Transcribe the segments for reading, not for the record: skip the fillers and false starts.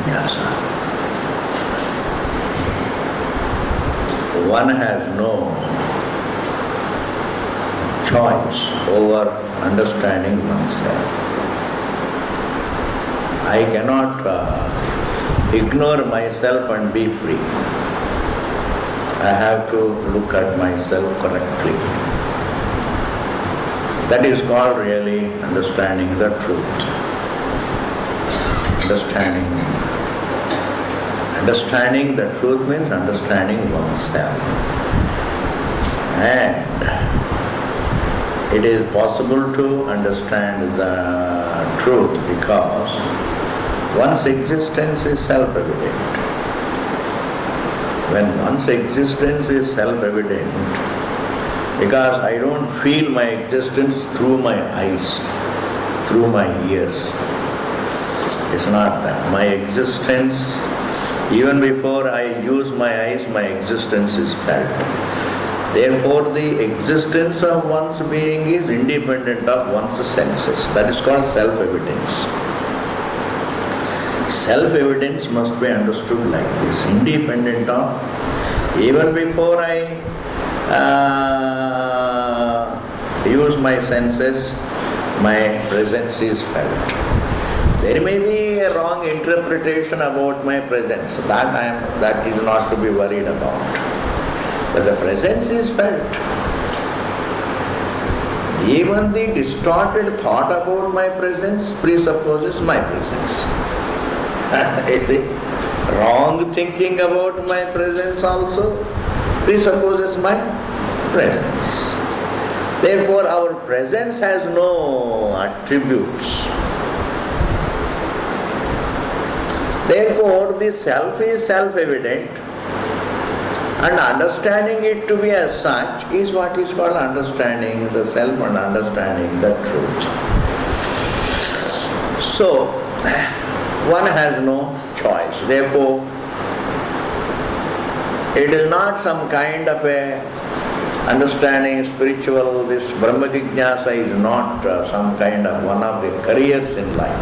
Brahma-jignasa. One has no choice over understanding oneself. I cannot ignore myself and be free. I have to look at myself correctly. That is called really understanding the truth. Understanding the truth means understanding oneself. And it is possible to understand the truth because one's existence is self-evident. When one's existence is self-evident, because I don't feel my existence through my eyes, through my ears. It's not that. My existence, even before I use my eyes, my existence is felt. Therefore, the existence of one's being is independent of one's senses. That is called self-evidence. Self-evidence must be understood like this, independent of, even before I use my senses, my presence is felt. There may be a wrong interpretation about my presence. That is not to be worried about. But the presence is felt. Even the distorted thought about my presence presupposes my presence. Wrong thinking about my presence also presupposes my presence. Therefore, our presence has no attributes. Therefore, the self is self-evident, and understanding it to be as such is what is called understanding the self and understanding the truth. So, one has no choice. Therefore, it is not some kind of a understanding spiritual, this Brahma Jignasa is not some kind of one of the careers in life.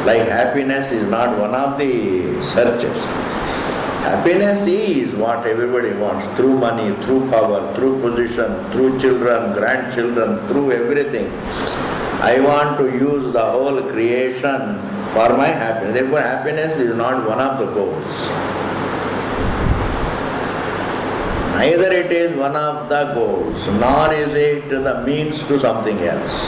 Like happiness is not one of the searches. Happiness is what everybody wants, through money, through power, through position, through children, grandchildren, through everything. I want to use the whole creation for my happiness. Therefore, happiness is not one of the goals. Neither it is one of the goals, nor is it the means to something else.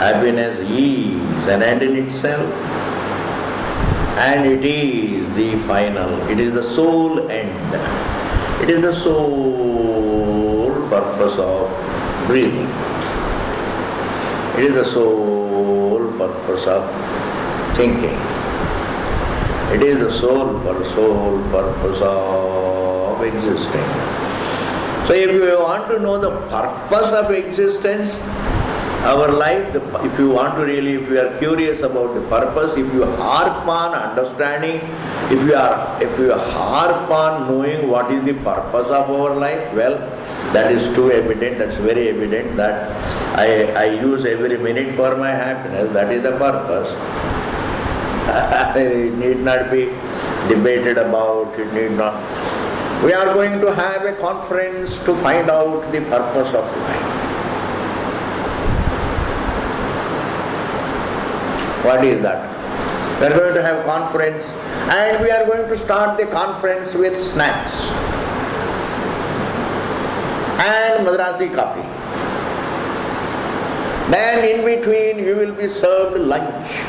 Happiness is an end in itself, and it is the final, it is the sole end. It is the sole purpose of breathing. It is the sole purpose of thinking. It is the sole purpose of existing. So if you want to know the purpose of existence, our life, if you want to really, if you are curious about the purpose, if you harp on understanding, if you harp on knowing what is the purpose of our life, well, that is too evident, that's very evident that I use every minute for my happiness, that is the purpose. It need not be debated about, it need not. We are going to have a conference to find out the purpose of life. What is that? We are going to have conference, and we are going to start the conference with snacks and Madrasi coffee. Then in between you will be served lunch.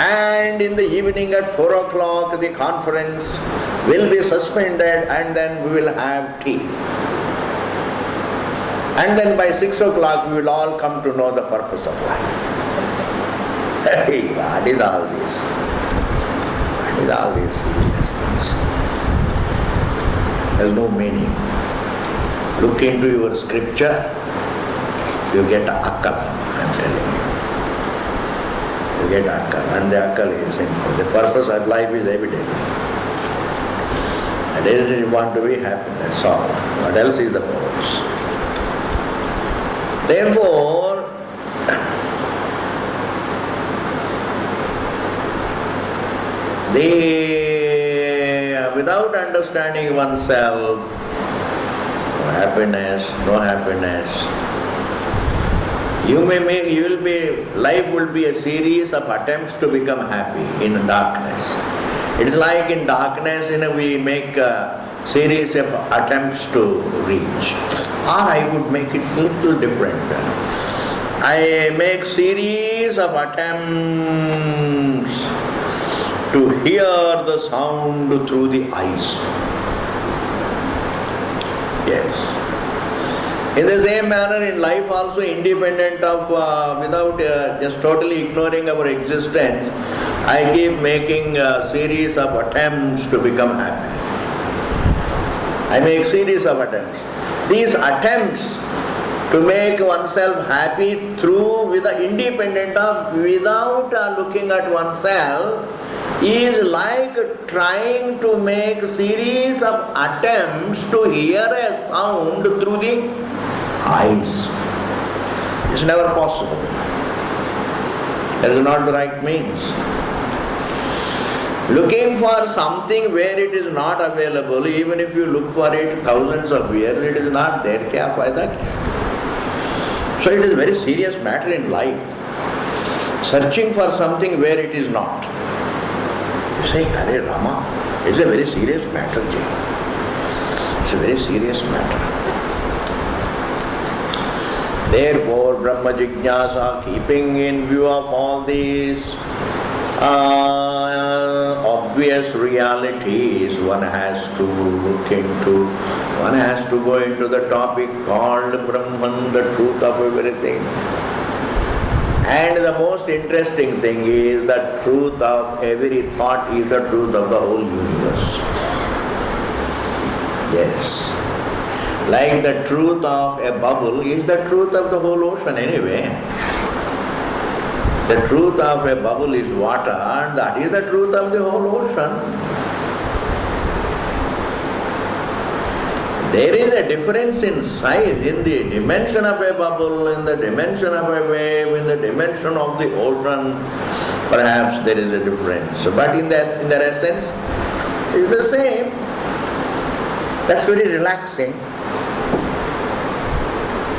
And in the evening at 4 o'clock the conference will be suspended, and then we will have tea. And then by 6 o'clock we will all come to know the purpose of life. Hey, what is all this? What is all these useless things? There is no meaning. Look into your scripture, you get akal, I am telling you. You get akal, and the akal is simple. The purpose of life is evident. And is you want to be happy, that's all. What else is the purpose? Therefore, Without understanding oneself, no happiness, no happiness. Life will be a series of attempts to become happy in darkness. It is like in darkness, we make a series of attempts to reach. Or I would make it a little different. I make series of attempts to hear the sound through the eyes. Yes. In the same manner, in life also, independent of, without just totally ignoring our existence, I keep making a series of attempts to become happy. I make series of attempts. These attempts to make oneself happy independent of, without looking at oneself, is like trying to make series of attempts to hear a sound through the eyes. It's never possible. That is not the right means. Looking for something where it is not available, even if you look for it thousands of years, it is not there. Kya fayda kya? So it is a very serious matter in life. Searching for something where it is not. You say, Hare Rama, it's a very serious matter, Jay. It's a very serious matter. Therefore, Brahma Jignasa, keeping in view of all these obvious realities, one has to go into the topic called Brahman, the truth of everything. And the most interesting thing is the truth of every thought is the truth of the whole universe. Yes. Like the truth of a bubble is the truth of the whole ocean anyway. The truth of a bubble is water, and that is the truth of the whole ocean. There is a difference in size, in the dimension of a bubble, in the dimension of a wave, in the dimension of the ocean. Perhaps there is a difference. But in their essence, it is the same. That's very relaxing.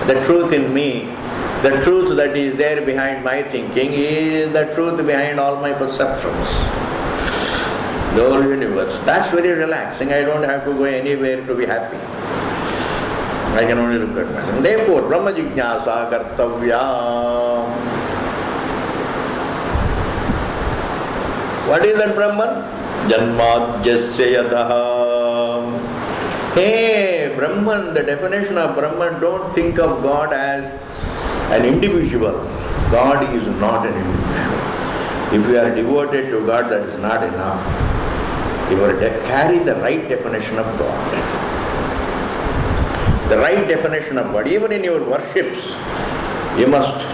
The truth in me, the truth that is there behind my thinking is the truth behind all my perceptions. The whole universe. That's very relaxing. I don't have to go anywhere to be happy. I can only look at myself. Therefore, Brahma Jignasa Kartavya. What is that Brahman? Janmadjasya yadaha. Hey, Brahman, the definition of Brahman, don't think of God as an individual. God is not an individual. If you are devoted to God, that is not enough. You have to carry the right definition of God. The right definition of God. Even in your worships, you must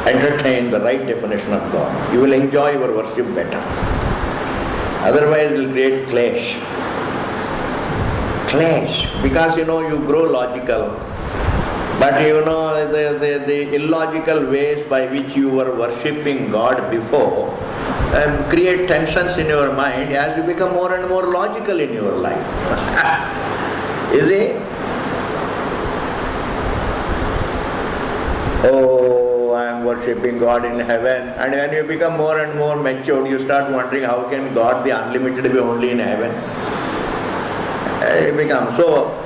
entertain the right definition of God. You will enjoy your worship better. Otherwise, it will create clash. Because you grow logical, but the illogical ways by which you were worshipping God before create tensions in your mind as you become more and more logical in your life. Is it? Oh, I am worshipping God in heaven, and when you become more and more matured, you start wondering how can God the unlimited be only in heaven? It becomes so.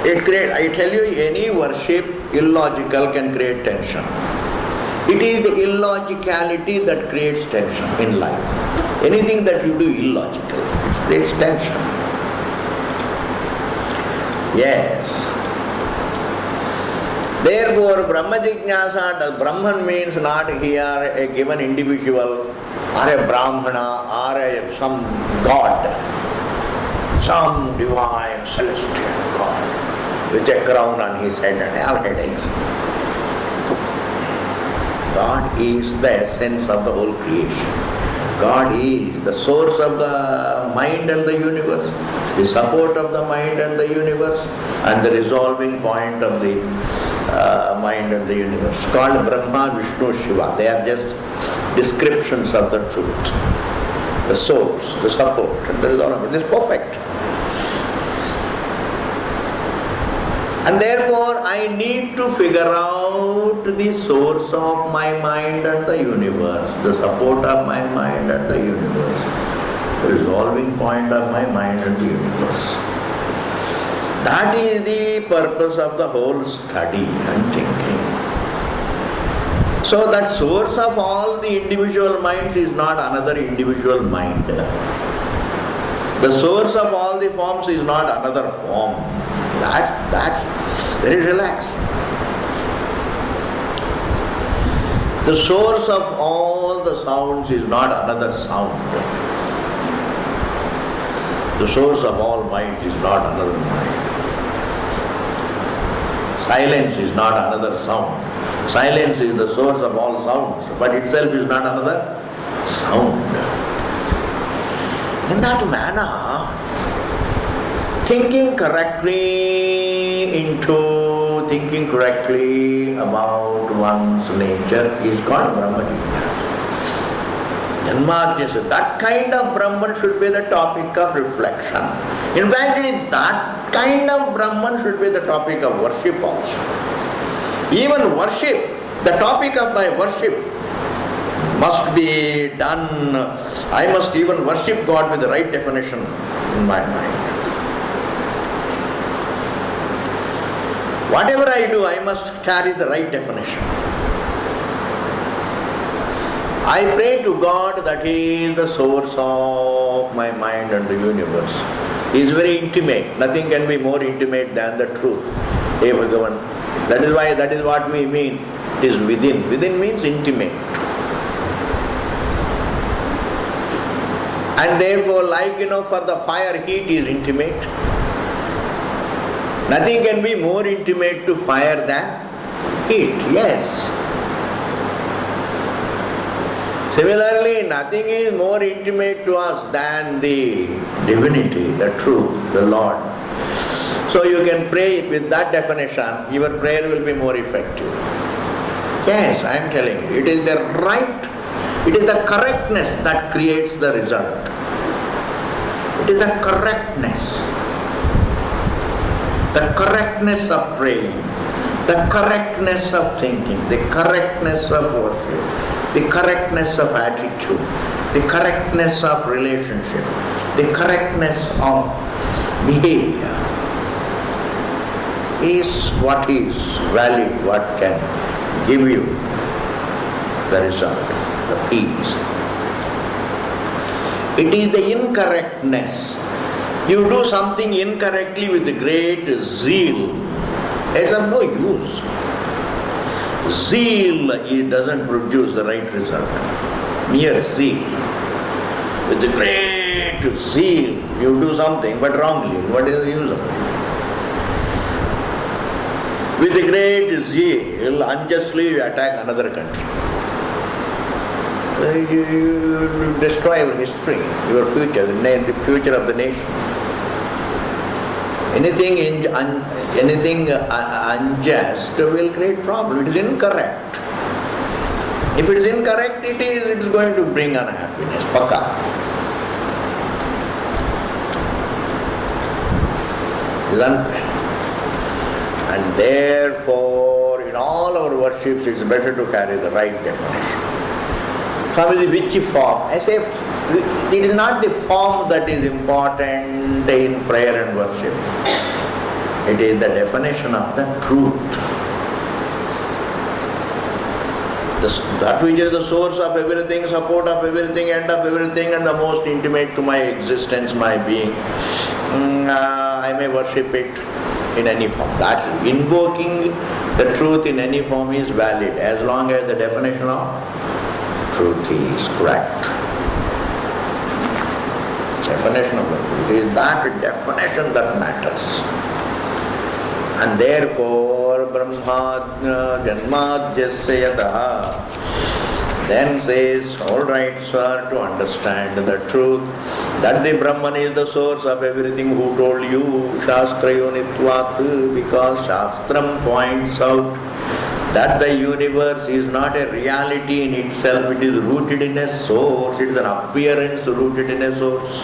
I tell you, any worship illogical can create tension. It is the illogicality that creates tension in life. Anything that you do illogical, it creates tension. Yes. Therefore, Brahma Jignasa, the Brahman means not here a given individual or a Brahmana or some God. Some divine celestial God with a crown on his head and all headaches. God is the essence of the whole creation. God is the source of the mind and the universe, the support of the mind and the universe, and the resolving point of the mind and the universe. Called Brahma, Vishnu, Shiva. They are just descriptions of the truth. the source, the support, and there is all of it. It is perfect. And therefore I need to figure out the source of my mind and the universe, the support of my mind and the universe, the resolving point of my mind and the universe. That is the purpose of the whole study and thinking. So that source of all the individual minds is not another individual mind. The source of all the forms is not another form. That's very relaxing. The source of all the sounds is not another sound. The source of all minds is not another mind. Silence is not another sound. Silence is the source of all sounds, but itself is not another sound. In that manner, thinking correctly about one's nature is called Brahma Janmadhyasya. That kind of Brahman should be the topic of reflection. In fact, that kind of Brahman should be the topic of worship also. Even worship, the topic of my worship must be done. I must even worship God with the right definition in my mind. Whatever I do, I must carry the right definition. I pray to God that He is the source of my mind and the universe. He is very intimate. Nothing can be more intimate than the truth. Hey Bhagavan. That is what we mean. It is within. Within means intimate. And therefore, for the fire, heat is intimate. Nothing can be more intimate to fire than heat. Yes. Similarly, nothing is more intimate to us than the divinity, the truth, the Lord. So you can pray with that definition, your prayer will be more effective. Yes, I am telling you, it is the right, it is the correctness that creates the result. It is the correctness of praying, the correctness of thinking, the correctness of worship, the correctness of attitude, the correctness of relationship, the correctness of behavior is what is valid, what can give you the result, the peace. It is the incorrectness. You do something incorrectly with great zeal, it's of no use. Zeal, it doesn't produce the right result. Mere zeal. With the great zeal, you do something but wrongly. What is the use of it? With the great zeal, unjustly you attack another country. You destroy your history, your future, the future of the nation. Anything unjust will create problem. It is incorrect. If it is incorrect, it is going to bring unhappiness. Pakka. It is unfair. And therefore, in all our worships, it is better to carry the right definition. Swamiji, which form? I say, it is not the form that is important in prayer and worship. It is the definition of the truth. That which is the source of everything, support of everything, end of everything, and the most intimate to my existence, my being. I may worship it in any form. That invoking the truth in any form is valid, as long as the definition of truth is correct. Definition of the truth. It is that definition that matters. And therefore, Brahma Janmadhyasya Yataha then says, all right, sir, to understand the truth, that the Brahman is the source of everything. Who told you? Shastra Yonitvat, because Shastram points out That the universe is not a reality in itself, it is rooted in a source, it is an appearance rooted in a source.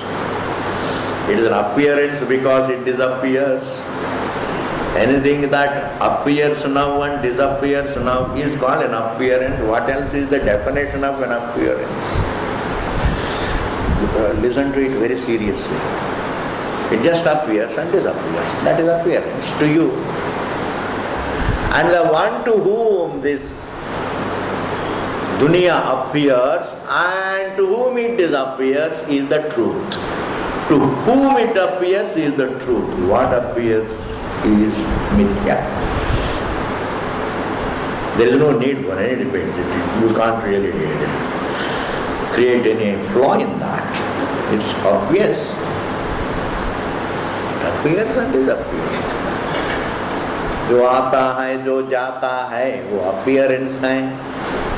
It is an appearance because it disappears. Anything that appears now and disappears now is called an appearance. What else is the definition of an appearance? Listen to it very seriously. It just appears and disappears. That is appearance to you. And the one to whom this dunya appears and to whom it disappears is the truth. To whom it appears is the truth. What appears is mithya. There is no need for any debate. You can't really create any flaw in that. It's obvious. It appears and disappears. जो आता है, जो जाता है, वो appearance है.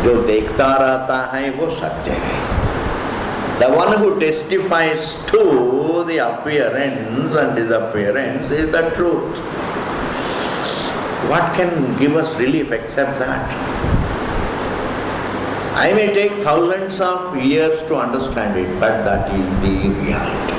जो देखता रहता है, वो सत्य है. The one who testifies to the appearance and disappearance is the truth. What can give us relief except that? I may take thousands of years to understand it, but that is the reality.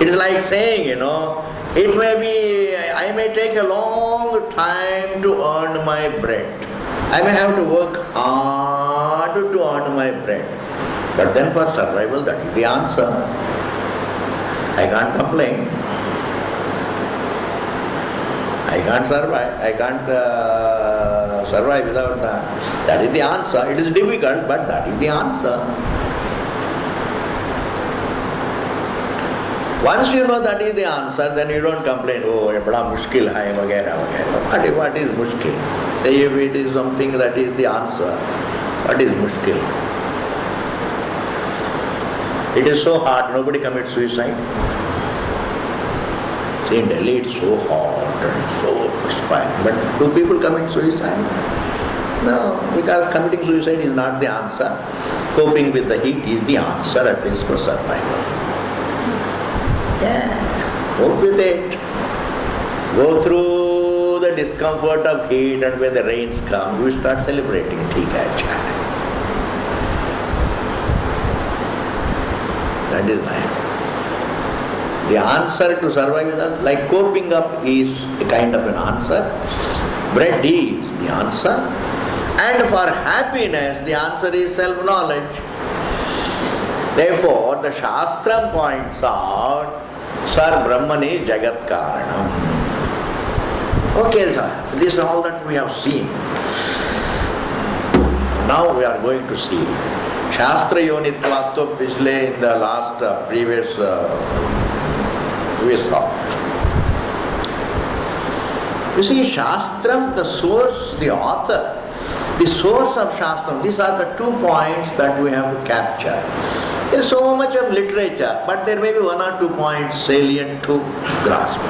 It is like saying, it may be, I may take a long time to earn my bread. I may have to work hard to earn my bread. But then for survival, that is the answer. I can't complain. I can't survive. I can't survive without that. That is the answer. It is difficult, but that is the answer. Once you know that is the answer, then you don't complain, oh, ye bada mushkil hai, vagera, vagera. What is mushkil? Say if it is something that is the answer, what is mushkil? It is so hard, nobody commits suicide. See, in Delhi it's so hot and so perspiring, but do people commit suicide? No, because committing suicide is not the answer. Coping with the heat is the answer, at least for survival. Yeah, cope with it. Go through the discomfort of heat, and when the rains come, you start celebrating. Theek hai, chai. That is life. The answer to survival, like coping up, is a kind of an answer. Bread is the answer. And for happiness, the answer is self-knowledge. Therefore, the Shastram points out, Sar Brahmani Jagat Karanam. Okay, sir, this is all that we have seen. Now we are going to see Shastra Yonitvatva Pishle in the last previous we saw. You see, Shastram, the source, the author, the source of Shastram, these are the 2 points that we have to capture. There is so much of literature, but there may be 1 or 2 points salient to grasp.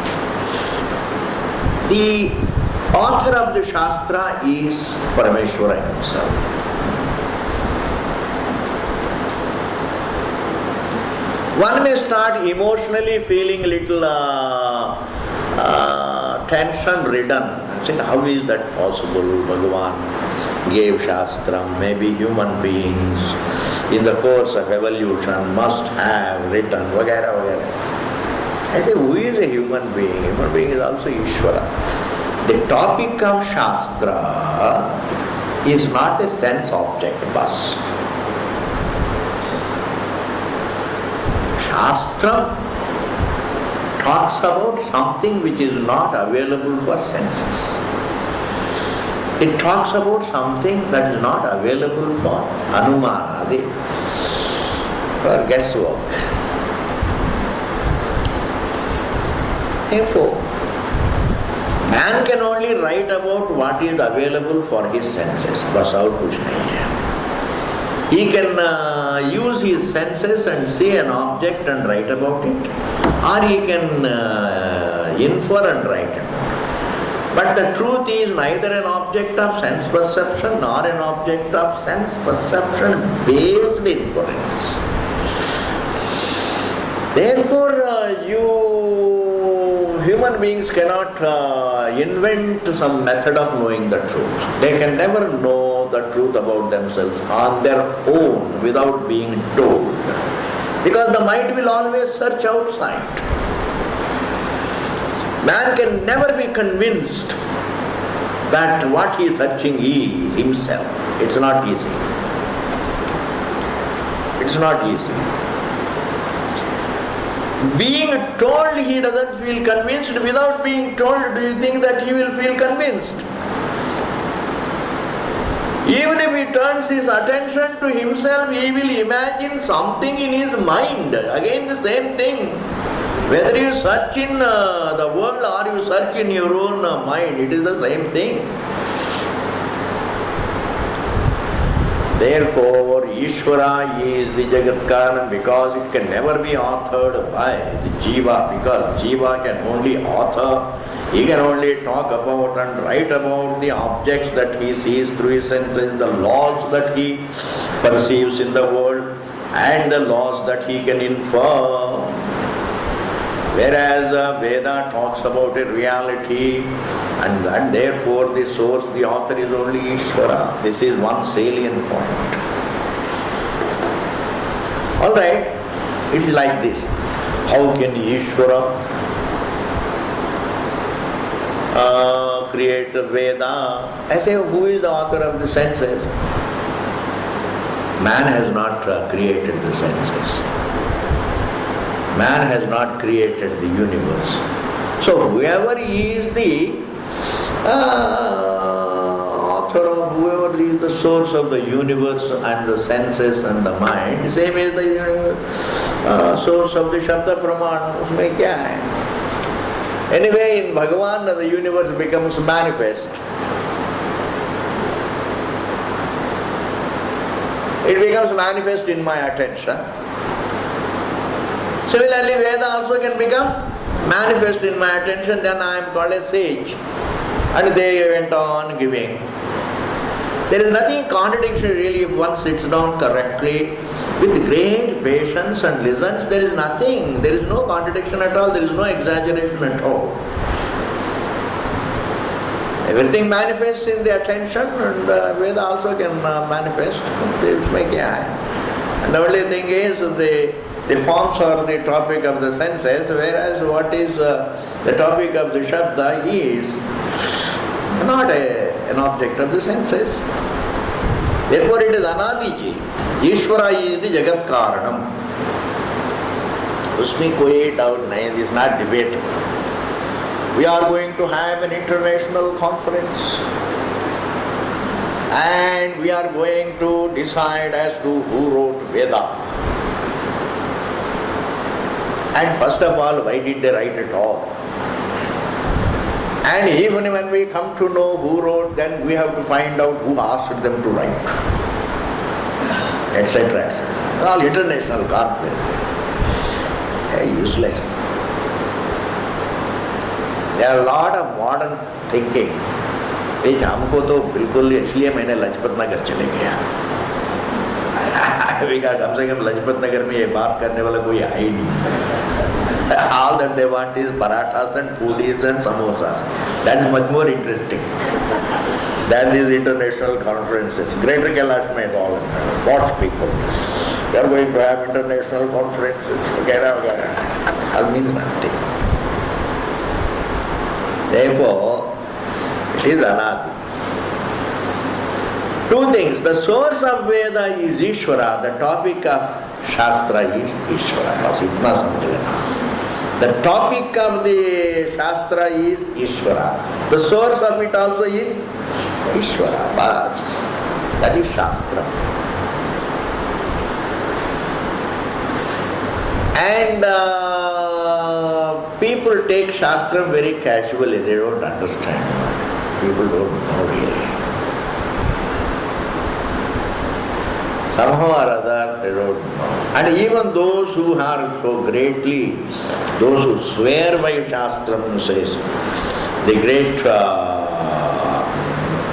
The author of the Shastra is Parameshwara himself. One may start emotionally feeling little tension-ridden. Saying, how is that possible? Bhagavan gave Shastram, maybe human beings in the course of evolution must have written, vagara, vagara. I say, who is a human being? Human being is also Ishvara. The topic of Shastra is not a sense object bus. Shastra talks about something which is not available for senses. It talks about something that is not available for anumanadi, for guesswork. Therefore, man can only write about what is available for his senses. Bas aur kuch nahi hai. He can use his senses and see an object and write about it, or he can infer and write it. But the truth is neither an object of sense perception nor an object of sense perception based inference. Therefore, Human beings cannot invent some method of knowing the truth. They can never know the truth about themselves on their own without being told. Because the mind will always search outside. Man can never be convinced that what he is searching is himself. It's not easy. It's not easy. Being told he doesn't feel convinced, without being told, do you think that he will feel convinced? Even if he turns his attention to himself, he will imagine something in his mind. Again the same thing. Whether you search in the world or you search in your own mind, it is the same thing. Therefore, Ishvara is the Jagat Karanam, because it can never be authored by the Jiva, because Jiva can only author, he can only talk about and write about the objects that he sees through his senses, the laws that he perceives in the world, and the laws that he can infer. Whereas Veda talks about a reality, and therefore the source, the author is only Ishvara. This is one salient point. Alright, it is like this. How can Ishvara create Veda? I say, who is the author of the senses? Man has not created the senses. Man has not created the universe. So whoever is the author of, whoever is the source of the universe and the senses and the mind, same is the source of the Shabda Pramana. Usme kya hai? Anyway, in Bhagavan the universe becomes manifest. It becomes manifest in my attention. Similarly, Veda also can become manifest in my attention, then I am called a sage. And they went on giving. There is nothing contradiction really if one sits down correctly with great patience and listens. There is nothing, there is no contradiction at all, there is no exaggeration at all. Everything manifests in the attention, and Veda also can manifest. And the only thing is the forms are the topic of the senses, whereas what is the topic of the Shabda is not an object of the senses. Therefore it is Anadiji. Ishvara is the Jagat Karanam. Usme koi doubt nahi, this is not debatable. We are going to have an international conference and we are going to decide as to who wrote Veda. And first of all, why did they write at all? And even when we come to know who wrote, then we have to find out who asked them to write, etc. All international conference. Useless. There are a lot of modern thinking which हमको तो बिल्कुल, इसलिए मैंने लाजपत नगर चले गया. अभी कहा कम से कम लाजपत नगर में ये बात करने वाला कोई है ही नहीं. All that they want is parathas and puris and samosas. That is much more interesting than these international conferences. Greater Kailash may go and watch people. They are going to have international conferences. That means nothing. Therefore, it is Anadi. Two things. The source of Veda is Ishvara. The topic of Shastra is Ishvara. Bas itna samjh lena. The topic of the Shastra is Ishvara. The source of it also is Ishvara. Bas. That is Shastra. And people take Shastra very casually. They don't understand. People don't know really. Somehow or other, they don't know. And even those who are so greatly, those who swear by Shastram, says, the great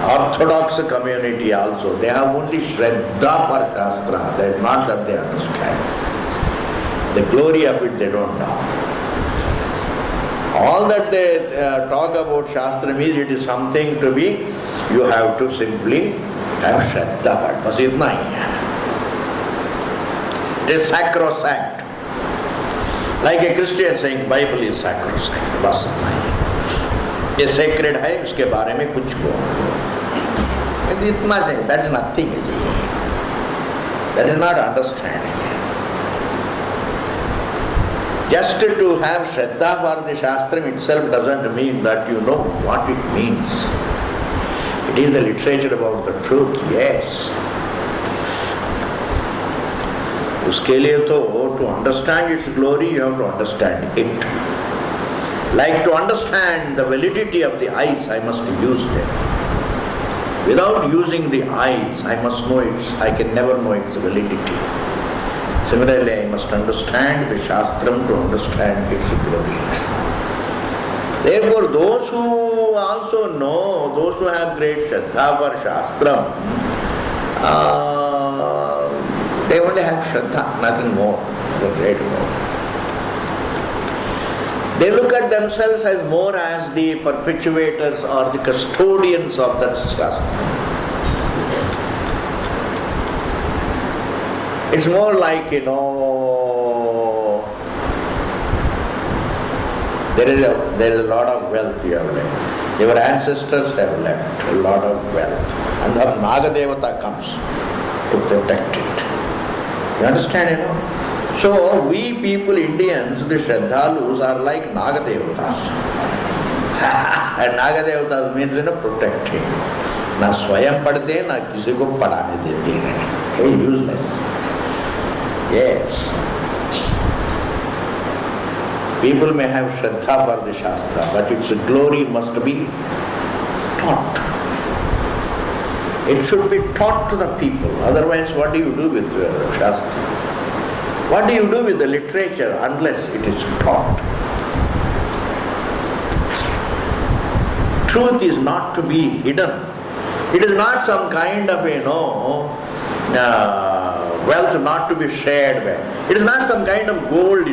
Orthodox community also, they have only Shraddha for Shastra. That is not that they understand. The glory of it they don't know. All that they talk about Shastra means it is something to be, you have to simply have Shraddha. Bas itna hi hai. It is sacrosanct. Like a Christian saying Bible is sacrosanct. Bas itna hi. ये sacred है, उसके बारे में कुछ बोलो. इतना चाहिए. That is nothing. That is not understanding. Just to have Shraddha for the Shastram itself doesn't mean that you know what it means. It is the literature about the truth, yes. उसके लिए तो to understand its glory you have to understand it. Like to understand the validity of the eyes, I must use them. Without using the eyes, I can never know its validity. Similarly, I must understand the Shastram to understand its glory. Therefore, those who also know, those who have great Shraddha for Shastram, they only have Shraddha, nothing more. They great more. They look at themselves as more as the perpetuators or the custodians of that Shastra. It's more like, there is a lot of wealth you have left. Your ancestors have left a lot of wealth. And the Nagadevata comes to protect it. You understand, So we people, Indians, the Shraddhalus are like Nagadevatas. And Nagadevatas means, protecting. Na swayam padte, na kisi ko padane dete hai. Hey, useless. Yes. People may have Shraddha for the Shastra, but its glory must be taught. It should be taught to the people. Otherwise, what do you do with Shastra? What do you do with the literature unless it is taught? Truth is not to be hidden. It is not some kind of, wealth not to be shared by. It is not some kind of gold,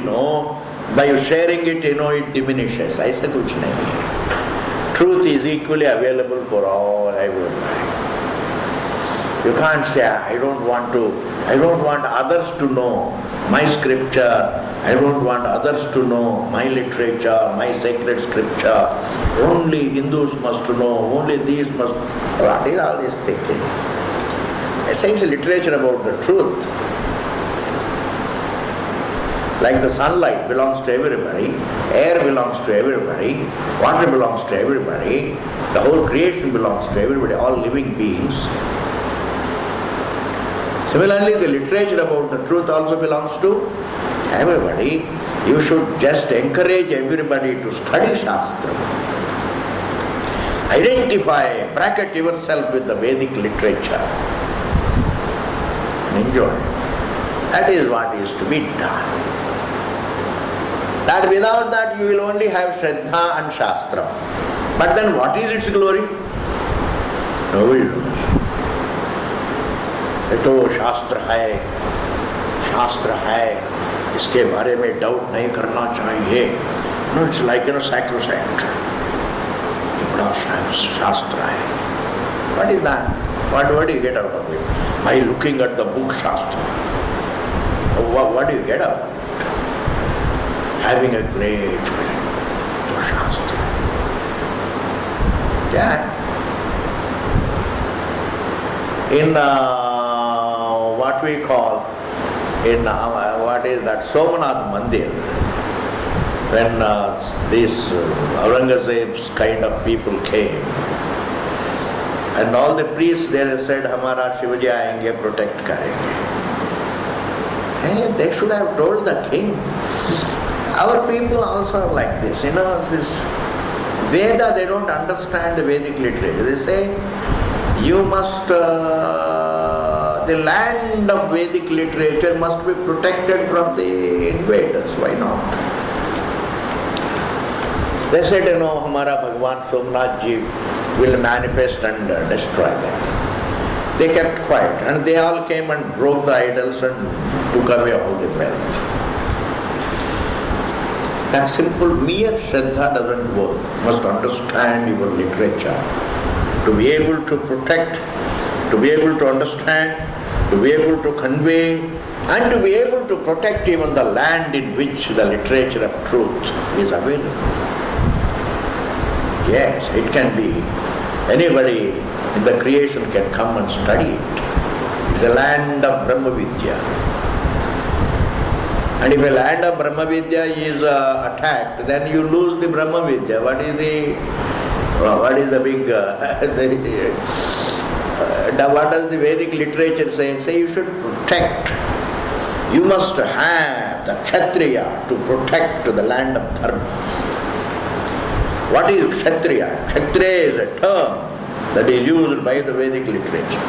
by sharing it, it diminishes. Aisa kuch nahi. Truth is equally available for all, everyone. You can't say, I don't want others to know my scripture, I don't want others to know my literature, my sacred scripture, only Hindus must know, only these must. What is all this thinking? Essential literature about the truth. Like the sunlight belongs to everybody, air belongs to everybody, water belongs to everybody, the whole creation belongs to everybody, all living beings. Similarly, the literature about the truth also belongs to everybody. You should just encourage everybody to study Shastra. Identify, bracket yourself with the Vedic literature. Enjoy. That is what is to be done. That without that you will only have Shraddha and Shastra. But then what is its glory? Nobody knows. तो शास्त्र है, इसके बारे में doubt नहीं करना चाहिए. No, it's like sacrosanct. ये बड़ा शास्त्र है. What is that? What do you get out of it? By looking at the book Shastra. What do you get out of it? Having a great feeling to Shastra. Yeah. In what we call, what is that, Somanath Mandir, when these Aurangzeb's kind of people came, and all the priests there said, Hamara Shivaji aayenge, protect karenge. Hey, they should have told the king. Our people also are like this, this Veda, they don't understand the Vedic literature. They say, you must, the land of Vedic literature must be protected from the invaders. Why not? They said, Hamara Bhagwan Somnath Ji will manifest and destroy them. They kept quiet and they all came and broke the idols and took away all the wealth. That simple mere Shraddha doesn't work. You must understand your literature. To be able to protect, to be able to understand, to be able to convey, and to be able to protect even the land in which the literature of truth is available. Yes, it can be. Anybody in the creation can come and study it. It's a land of Brahma Vidya. And if a land of Brahma Vidya is attacked, then you lose the Brahma Vidya. What is the big... what does the Vedic literature say? Say you should protect. You must have the Kshatriya to protect the land of Dharma. What is Kshatriya? Kshatriya is a term that is used by the Vedic literature.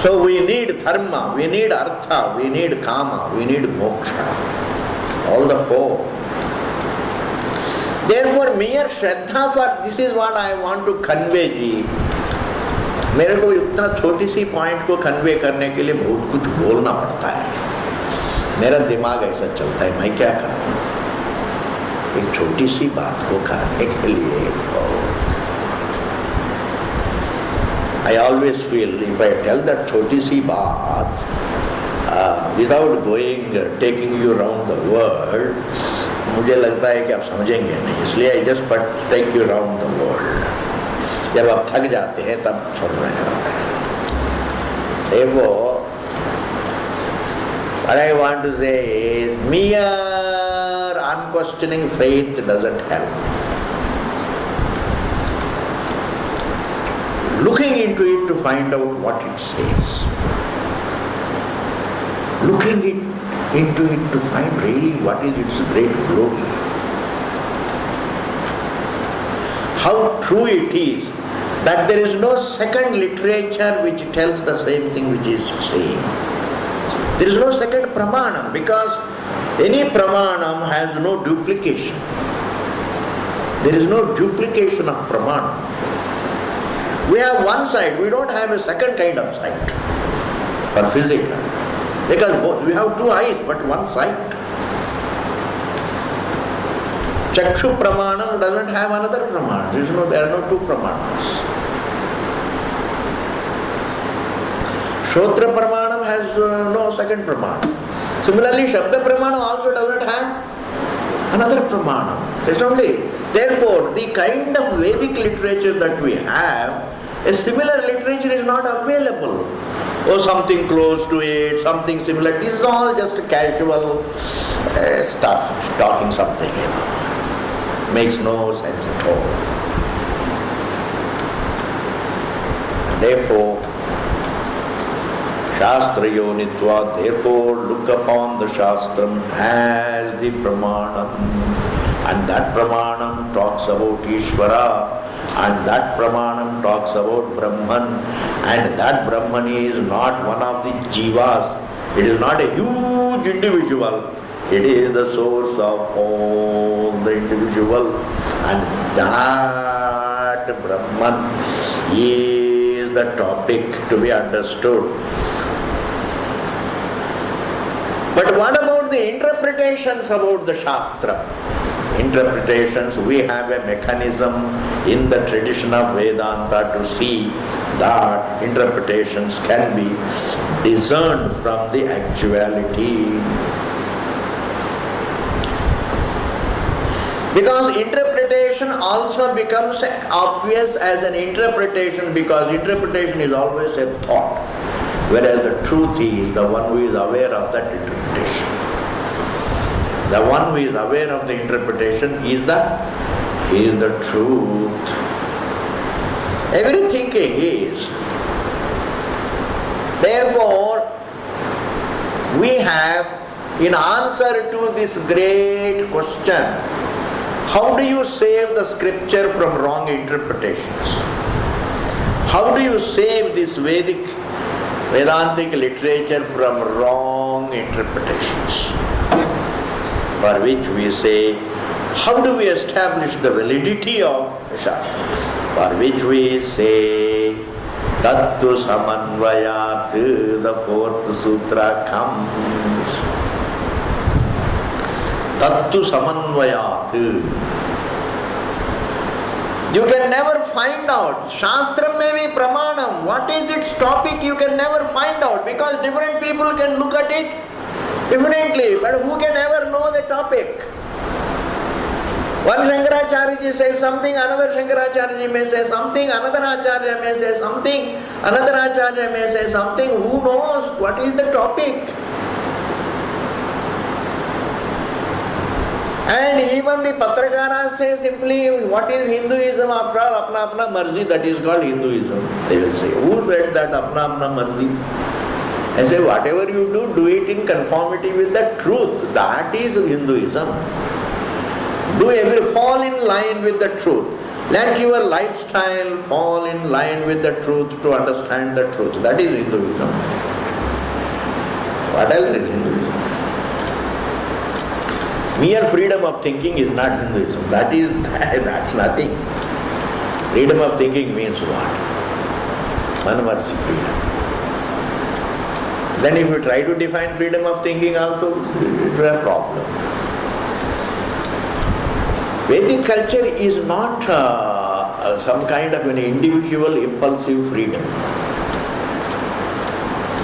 So we need dharma, we need artha, we need kama, we need moksha. All the four. Therefore, mere shraddha for this is what I want to convey ji. मेरे को इतना छोटी C point को convey करने के लिए बहुत कुछ बोलना पड़ता है. मेरा दिमाग ऐसा चलता है, मैं क्या करूं? एक छोटी सी बात को करने के लिए I always feel if I tell that छोटी सी बात without going taking you around the world, मुझे लगता है कि आप समझेंगे नहीं, इसलिए I just take you around the world. जब आप थक जाते हैं तब सुन रहे होते हैं. Therefore, what I want to say is mere unquestioning faith doesn't help. Looking into it to find out what it says. Looking into it to find really what is its great glory. How true it is that there is no second literature which tells the same thing which is saying. There is no second pramanam because any pramanam has no duplication. There is no duplication of pramanam. We have one side, we don't have a second kind of sight for physical. Because we have two eyes but one sight. Chakshu pramanam doesn't have another pramanam. There are no two pramanas. Shrotra pramanam has no second pramanam. Similarly, Shabda pramanam also doesn't have another pramanam. It's only. Therefore, the kind of Vedic literature that we have, a similar literature is not available. Or something close to it, something similar. This is all just casual stuff, talking something, Makes no sense at all. Therefore, Shastra Yonitva, therefore look upon the Shastram as the Pramanam. And that Pramanam talks about Ishvara. And that Pramanam talks about Brahman. And that Brahman is not one of the Jivas. It is not a huge individual. It is the source of all the individual. And that Brahman is the topic to be understood. But what about the interpretations about the Shastra? Interpretations, we have a mechanism in the tradition of Vedanta to see that interpretations can be discerned from the actuality. Because interpretation also becomes obvious as an interpretation because interpretation is always a thought, whereas the truth is the one who is aware of that interpretation. The one who is aware of the interpretation is the truth. Every thinking is. Therefore, we have, in answer to this great question, how do you save the scripture from wrong interpretations? How do you save this Vedantic literature from wrong interpretations? For which we say, how do we establish the validity of the Shastra? For which we say, Tattu Samanvayat, the fourth sutra comes. Tattu samanvayat. You can never find out. Shastra may be pramanam. What is its topic you can never find out, because different people can look at it differently, but who can ever know the topic? One Shankaracharya says something, another Shankaracharya may say something, another Acharya may say something, another Acharya may say something. Who knows what is the topic? And even the Patrakaras say simply, what is Hinduism? After all, apna apna marzi, that is called Hinduism. They will say, who said that apna apna marzi? I say, whatever you do, do it in conformity with the truth. That is Hinduism. Fall in line with the truth. Let your lifestyle fall in line with the truth to understand the truth. That is Hinduism. What else is Hinduism? Mere freedom of thinking is not Hinduism. That's nothing. Freedom of thinking means what? Manamarji freedom. Then if you try to define freedom of thinking also, it's a problem. Vedic culture is not some kind of an individual impulsive freedom.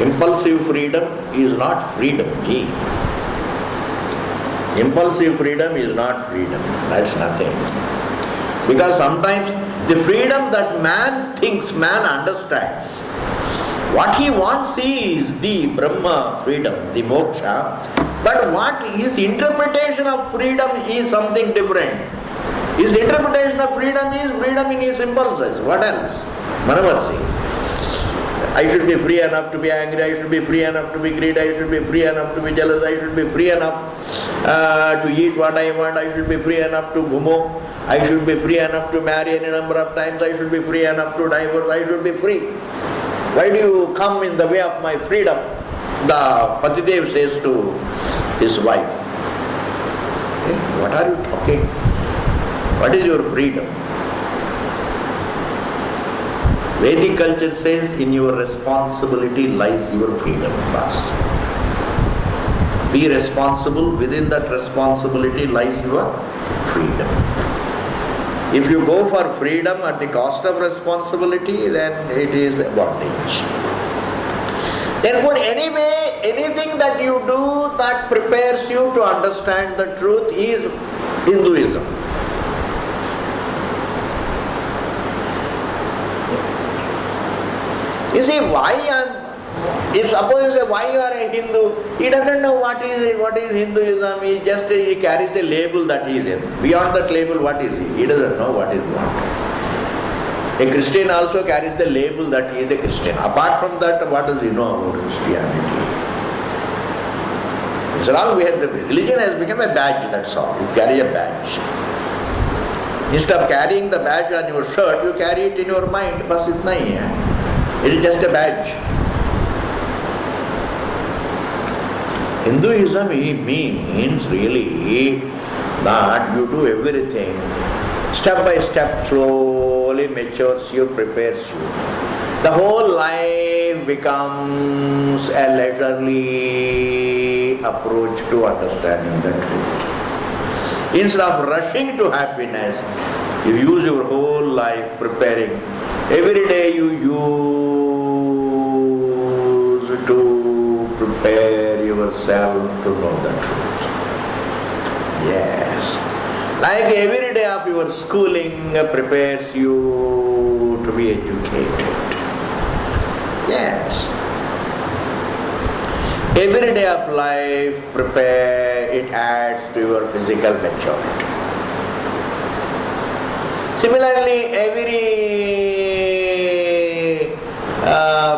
Impulsive freedom is not freedom. Impulsive freedom is not freedom. That's nothing. Because sometimes the freedom that man thinks, man understands. What he wants is the Brahma freedom, the moksha. But what his interpretation of freedom is something different. His interpretation of freedom is freedom in his impulses. What else? Manamarsi. I should be free enough to be angry, I should be free enough to be greedy, I should be free enough to be jealous, I should be free enough to eat what I want, I should be free enough to gumo, I should be free enough to marry any number of times, I should be free enough to divorce, I should be free. Why do you come in the way of my freedom? The Patidev says to his wife, hey, what are you talking? What is your freedom? Vedic culture says in your responsibility lies your freedom. Be responsible, within that responsibility lies your freedom. If you go for freedom at the cost of responsibility, then it is a bondage. Therefore, anyway, anything that you do that prepares you to understand the truth is Hinduism. You see, if suppose you say, why you are a Hindu, he doesn't know what is Hinduism, he carries a label that he is in. Beyond that label, what is he? He doesn't know what is what. A Christian also carries the label that he is a Christian. Apart from that, what does he know about Christianity? It's all the religion has become a badge, that's all. You carry a badge. Instead of carrying the badge on your shirt, you carry it in your mind. Bas itna hi hai. It is just a badge. Hinduism means really that you do everything step by step, slowly matures you, prepares you. The whole life becomes a leisurely approach to understanding the truth. Instead of rushing to happiness, you use your whole life preparing. Every day you use to prepare yourself to know the truth. Yes. Like every day of your schooling prepares you to be educated. Yes. Every day of life it adds to your physical maturity. Similarly, every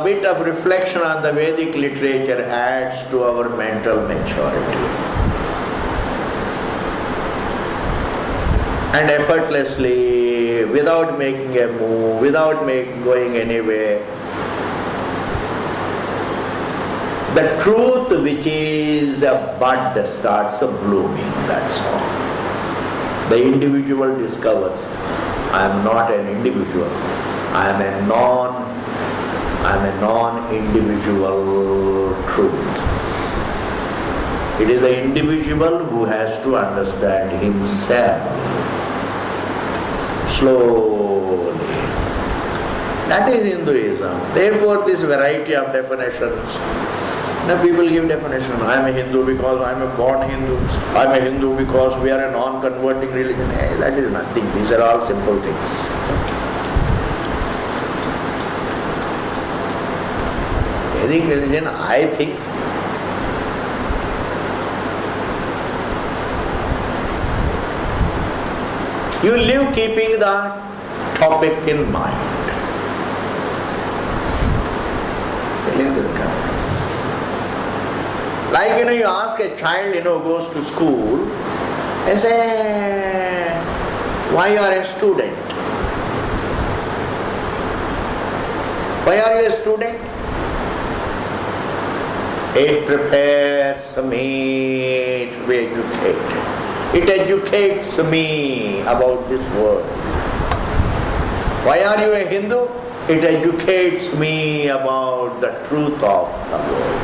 bit of reflection on the Vedic literature adds to our mental maturity. And effortlessly, without making a move, without going anywhere, the truth which is a bud starts blooming, that's all. The individual discovers, I am not an individual, I am a non-individual truth. It is the individual who has to understand himself slowly. That is Hinduism. Therefore, this variety of definitions. Now people give definition. I am a Hindu because I am a born Hindu. I am a Hindu because we are a non-converting religion. Hey, that is nothing. These are all simple things. Vedic religion, I think, you live keeping the topic in mind. You live with the topic. Like, you ask a child, goes to school, and say, why you are a student? Why are you a student? It prepares me to be educated. It educates me about this world. Why are you a Hindu? It educates me about the truth of the world.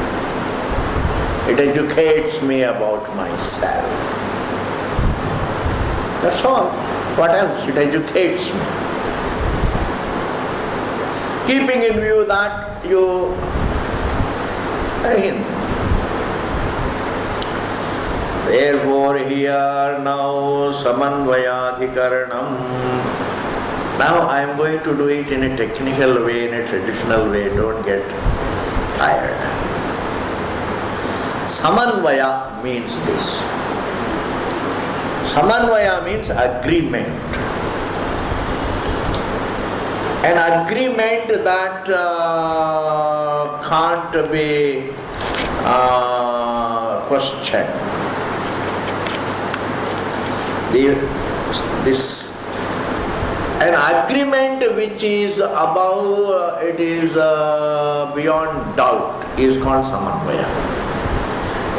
It educates me about myself. That's all. What else? It educates me. Keeping in view that you are a Hindu. Therefore here now samanvayadhikaranam. Now I am going to do it in a technical way, in a traditional way. Don't get tired. Samanvaya means this. Samanvaya means agreement. An agreement that can't be questioned. An agreement which is above, it is beyond doubt, is called samanvaya.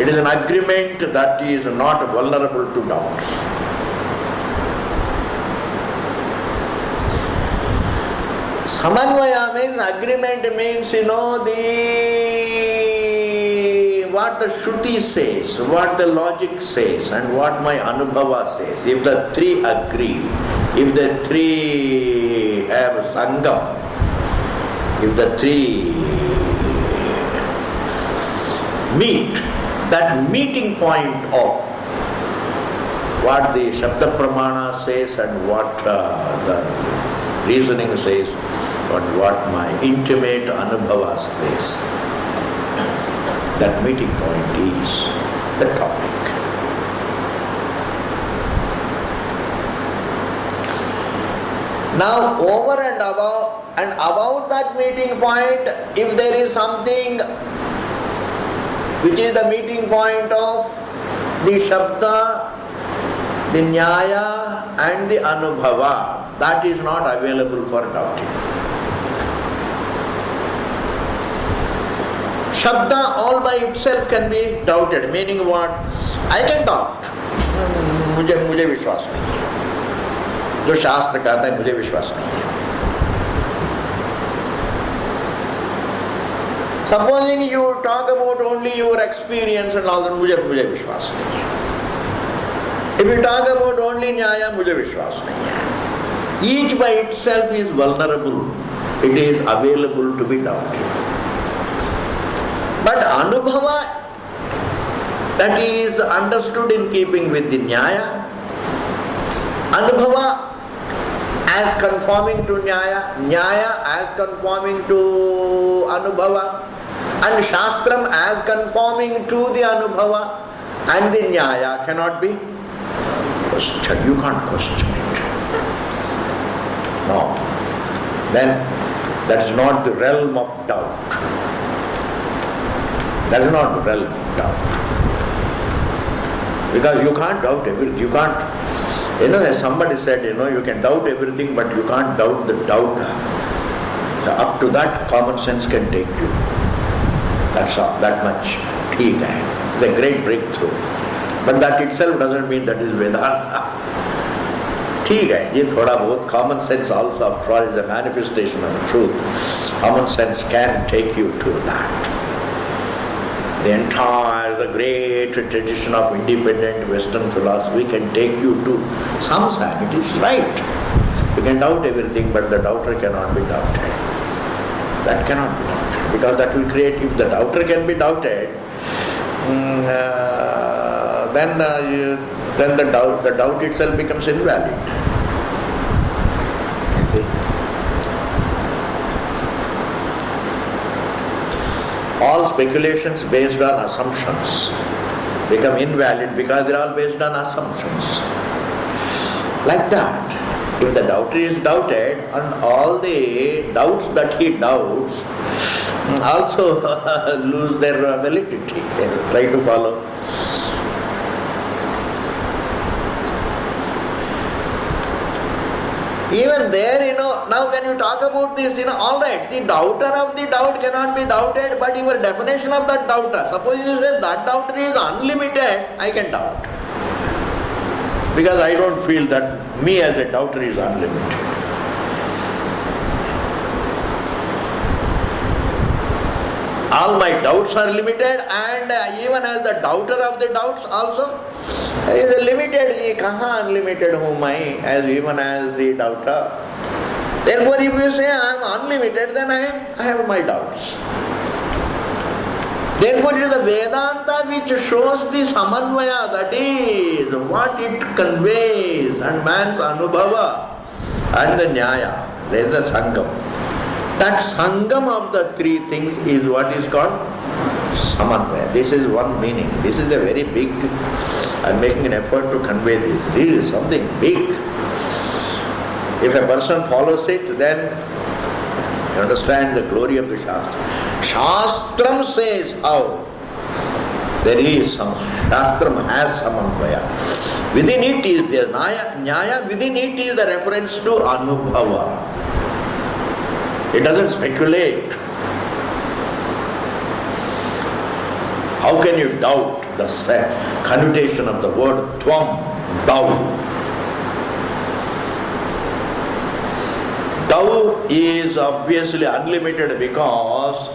It is an agreement that is not vulnerable to doubts. Samanvaya means agreement means, what the Shruti says, what the logic says, and what my Anubhava says. If the three agree, if the three have sangam, if the three meet, that meeting point of what the Shabda Pramana says and what the reasoning says, and what my intimate Anubhava says, that meeting point is the topic. Now over and above that meeting point, if there is something which is the meeting point of the Shabda, the Nyaya and the Anubhava, that is not available for doubting. Shabda all by itself can be doubted, meaning what? I can doubt. मुझे विश्वास नहीं है. जो शास्त्र कहता है मुझे विश्वास नहीं है. Supposing you talk about only your experience and all that, मुझे विश्वास नहीं है. If you talk about only Nyaya, मुझे विश्वास नहीं है. Each by itself is vulnerable. It is available to be doubted. But Anubhava, that is understood in keeping with the Nyaya. Anubhava as conforming to Nyaya, Nyaya as conforming to Anubhava, and Shastram as conforming to the Anubhava, and the Nyaya cannot be questioned. You can't question it. No. Then that is not the realm of doubt. That is not the realm of doubt. Because you can't doubt everything. You can't, as somebody said, you can doubt everything, but you can't doubt the doubter. Up to that, common sense can take you. That's all, that much. ठीक है. It's a great breakthrough. But that itself doesn't mean that is Vedanta. ठीक है, ये थोड़ा बहुत common sense also, after all, is a manifestation of truth. Common sense can take you to that. the great tradition of independent Western philosophy can take you to some side. It is right. You can doubt everything, but the doubter cannot be doubted. That cannot be doubted. Because that will create, if the doubter can be doubted, then the doubt itself becomes invalid. You see? All speculations based on assumptions become invalid because they are all based on assumptions. Like that. If the doubter is doubted, and all the doubts that he doubts also lose their validity. Try to follow. Even there, now when you talk about this, all right, the doubter of the doubt cannot be doubted, but your definition of that doubter, suppose you say that doubter is unlimited, I can doubt. Because I don't feel that me as a doubter is unlimited. All my doubts are limited, and even as the doubter of the doubts also is limited. Kahan unlimited whom I, as even as the doubter. Therefore, if you say I am unlimited, then I have my doubts. Therefore, it is the Vedanta which shows the samanvaya, that is what it conveys, and man's anubhava and the nyaya. There is a sangam. That sangam of the three things is what is called samanvaya. This is one meaning. This is a very big, I am making an effort to convey this. This is something big. If a person follows it, then you understand the glory of the Shastra. Shastram says how there is some, Shastram has samanvaya. Within it is the nyaya, within it is the reference to anubhava. It doesn't speculate. How can you doubt the connotation of the word tvam, thou? Thou is obviously unlimited because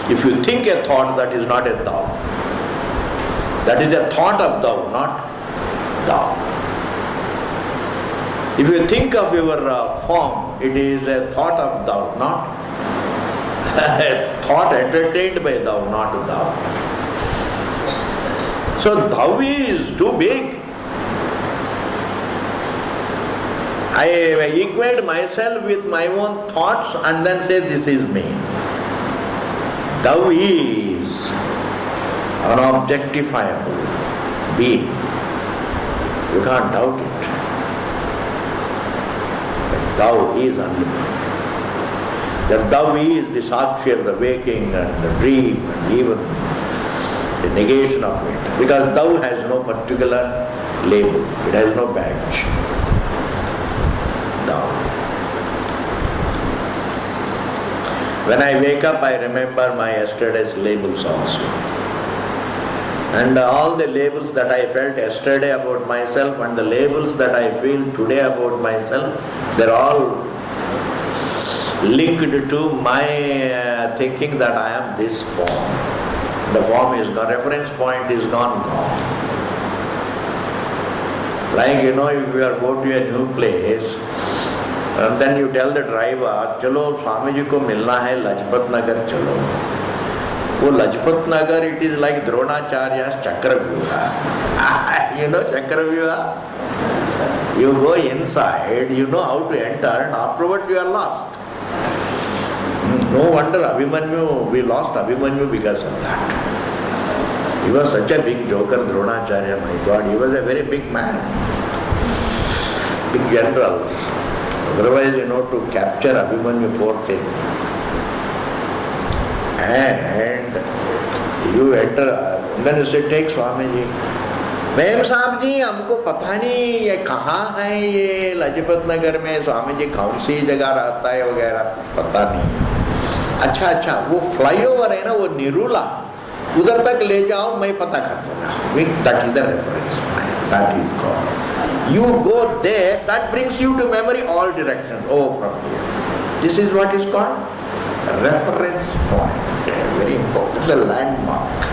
if you think a thought, that is not a thou. That is a thought of thou, not thou. If you think of your form, it is a thought of thou, not a thought entertained by thou, not thou. So thou is too big. I equate myself with my own thoughts and then say this is me. Thou is an objectifiable being. You can't doubt it. That thou is unlimited. That thou is the sakshi of the waking and the dream and even the negation of it. Because thou has no particular label. It has no badge. Thou. When I wake up, I remember my yesterday's labels also. And all the labels that I felt yesterday about myself and the labels that I feel today about myself, they're all linked to my thinking that I am this form. The form is gone, reference point is gone. Like, if you are going to a new place, and then you tell the driver, chalo, Swami ji ko milna hai, Lajpat Nagar chalo. Wo Lajpat Nagar, it is like Dronacharya's Chakravyuha. You know Chakravyuha? You go inside, you know how to enter, and afterwards you are lost. No wonder Abhimanyu, we lost Abhimanyu because of that. He was such a big joker, Dronacharya, my God. He was a very big man, big general. Otherwise, to capture Abhimanyu, poor thing. And you enter, then you say, take Swamiji. Ma'am Sahab ji, हमको पता नहीं ये कहाँ है ये लाजपत नगर में स्वामी जी कौन सी जगह रहता है वगैरह पता नहीं. अच्छा वो फ्लाईओवर है ना वो निरूला उधर तक ले जाओ मैं पता कर दूंगा. That is the reference point. That is called. You go there, that brings you to memory all directions. Oh, from here. This is what is called reference point. Very important. It's a landmark.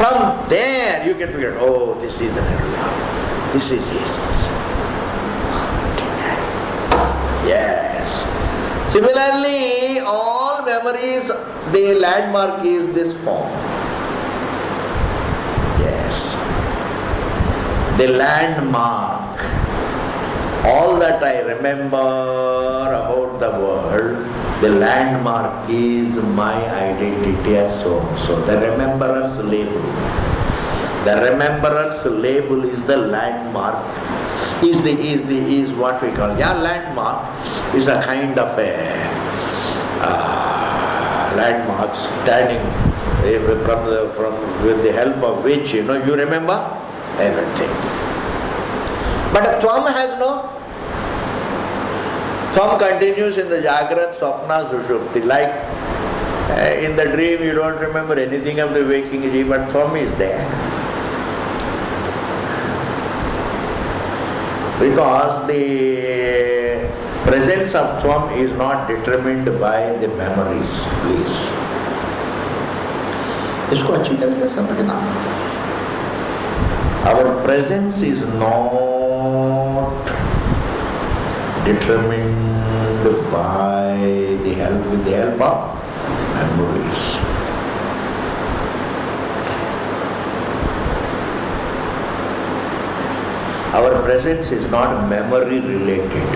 From there you can figure out, oh, this is the nirvana. This is this. Yes. Similarly, all memories, the landmark is this form. Yes. The landmark. All that I remember about the world, the landmark is my identity as so. So the rememberer's label. The rememberer's label is the landmark. Is what we call landmark is a kind of a landmark standing with the help of which you remember everything. But a Tvam has no. Tvam continues in the Jagrat, Swapna, Sushupti. Like in the dream you don't remember anything of the waking dream, but Tvam is there. Because the presence of Tvam is not determined by the memories, please. इसको अच्छी तरह से समझना. Our presence is not determined by the help of memories. Our presence is not memory related.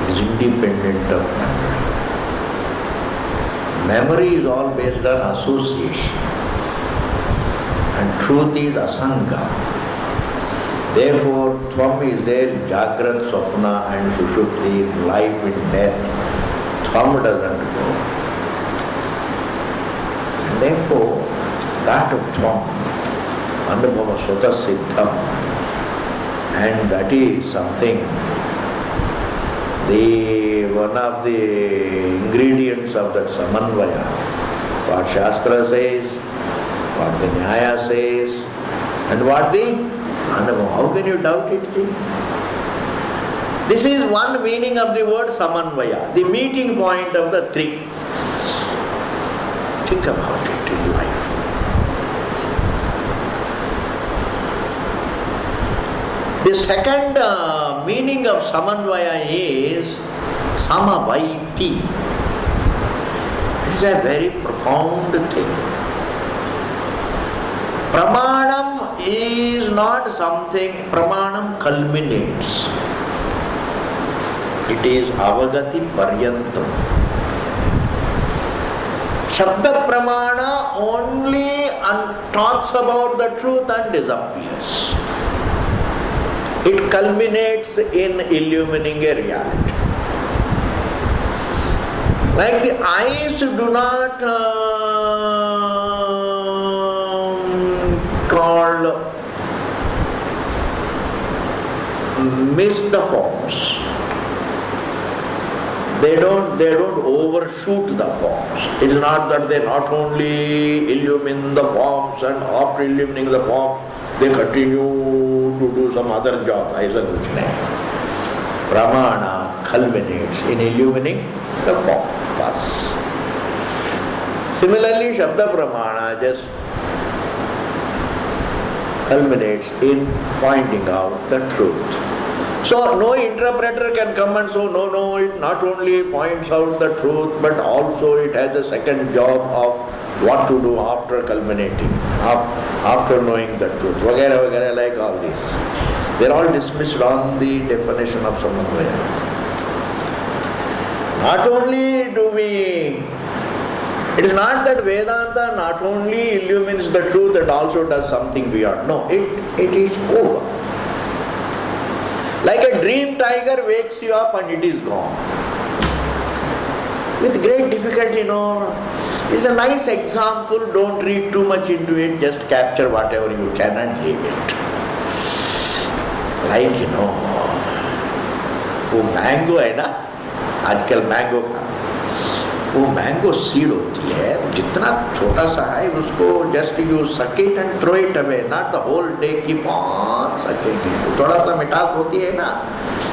It is independent of memory. Memory is all based on association. And truth is asanga. Therefore, Tvam is there in Jagrat, Swapna and Sushupti, in life, in death. Tvam doesn't go. And therefore, that of Tvam, Anubhava Sota Siddham, and that is something, one of the ingredients of that Samanvaya, what Shastra says, what the Nyaya says, and what the Anubhava. How can you doubt it? This is one meaning of the word Samanvaya, the meeting point of the three. Think about it in life. The second meaning of Samanvaya is Samavaiti. It is a very profound thing. Pramanam is not something, Pramanam culminates. It is Avagati Paryantam. Shabda Pramana only talks about the truth and disappears. It culminates in illumining a reality. Like the eyes do not miss the forms. They don't overshoot the forms. It is not that they not only illumine the forms and after illumining the form they continue to do some other job. ऐसा कुछ नहीं. Pramana culminates in illumining the form. Bas. Similarly, Shabda Pramana just culminates in pointing out the truth. So no interpreter can come and say, no, it not only points out the truth, but also it has a second job of what to do after culminating, after knowing the truth, vagara, like all this. They are all dismissed on the definition of Samanvaya. Not only do we, it is not that Vedanta not only illumines the truth and also does something beyond. No, it is over. Like a dream tiger wakes you up and it is gone. With great difficulty, it's a nice example, don't read too much into it, just capture whatever you can and leave it. Like, वो mango है ना, आजकल mango का, वो mango seed होती है, जितना छोटा सा है उसको just you suck it and throw it away, not the whole day keep on sucking it. थोड़ा सा मिठास होती है ना,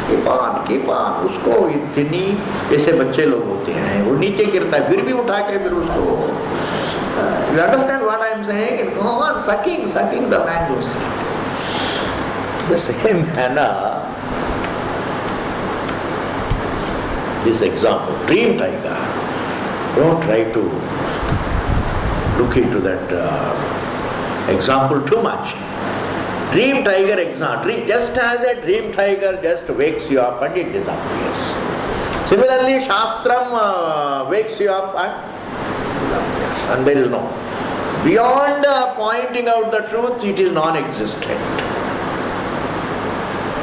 keep on, उसको इतनी, ऐसे बच्चे लोग होते हैं, वो नीचे गिरता है फिर भी उठा के फिर उसको You understand what I am saying? Go on sucking the mango seed. The same manner, this example, dream tiger. Don't try to look into that example too much. Dream tiger example, just as a dream tiger just wakes you up and it disappears. Similarly, Shastram wakes you up and disappears. And there is no. Beyond pointing out the truth, it is non-existent.